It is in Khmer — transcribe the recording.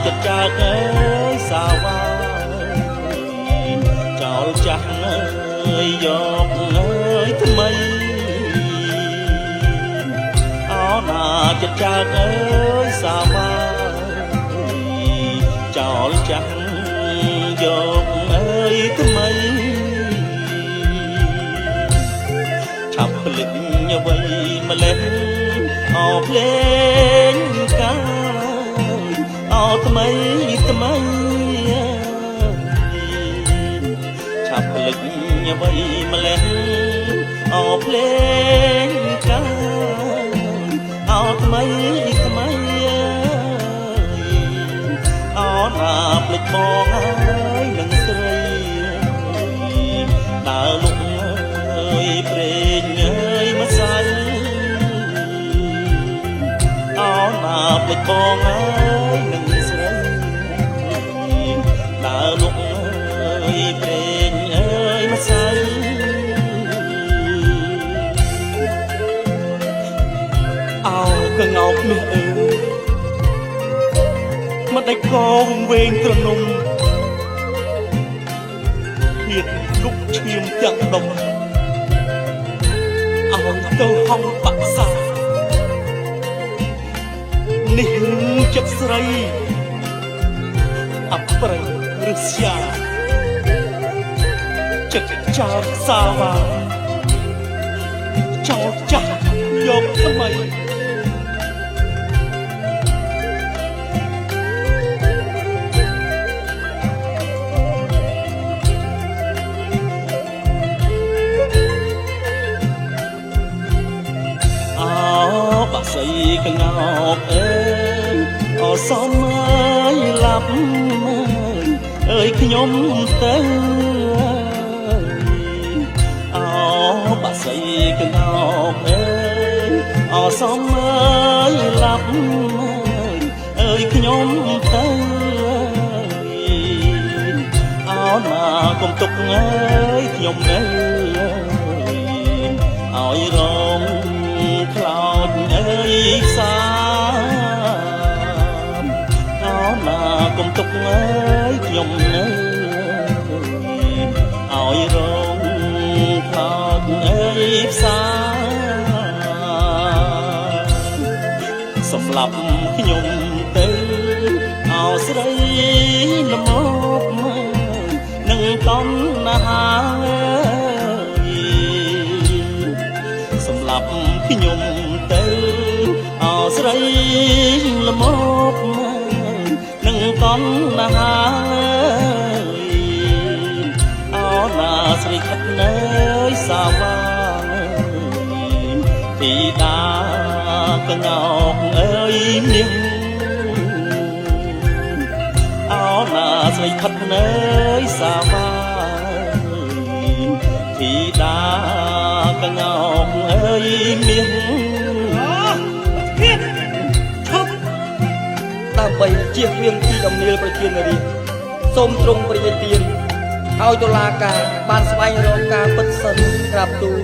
ចិត្តចាស់អើយសាវាចោលចាស់អើយយកអើយថ្មីអោណាចិត្តចាស់អើយសាវាចោលចាស់យកអើយថ្មីឆាប់ភ្លេចអ្វីម្លេះអោភ្លេងកាយអោថ្មីថ្មីឆាប់ភ្លេចអ្វីម្លេះអោភ្លេងកាយអោថ្មីថ្មីអោណាភ្លេចបងហើយនឹងស្រីដើរលុកអើយព្រេងអើយម្សៅអោណាភ្លេចបងហើយនឹងស្រីដើរលុកអើយព្រេងអើយម្សៅអោកងោកមាសអើយមិនដេចកងវែងត្រនំធៀបគប់ឈាមទាំងដុំអោទៅហងបាក់សានេះចិត្តស្រីអប្រៃរស្យាចិត្តចារសាវាចោលចាស់យកថ្មីបាក់សៃកងោកអើយអសមអើយឡាប់អើយខ្ញុំទៅអបាក់សៃកងោកអើយអសមអើយឡាប់អើយខ្ញុំទៅអណាកុំទុកអើយខ្ញុំនៅឲ្យរងខ្លោចអើយសាអោណាកុំទុកអើយខ្ញុំនៅឲ្យរងខ្លោចអើយសាសម្រាប់ខ្ញុំទៅអោស្រីល្មមនឹងតំណាសម្រាប់ខ្ញុំទៅអោស្រីល្មមនឹងកន់ណាអោណាស្រីខិតនៅសាវាពីដាកងោកអើយនាងអោណាស្រីខិតនៅសាវាពីដាកងោកអើយមាសឈប់ដើម្បីជៀសវាងពីដំណៀលប្រជានារីសូមទ្រង់ព្រះរាជទានឲ្យតុលាការបានស្វែងរកការពិតសិនក្រាបទូល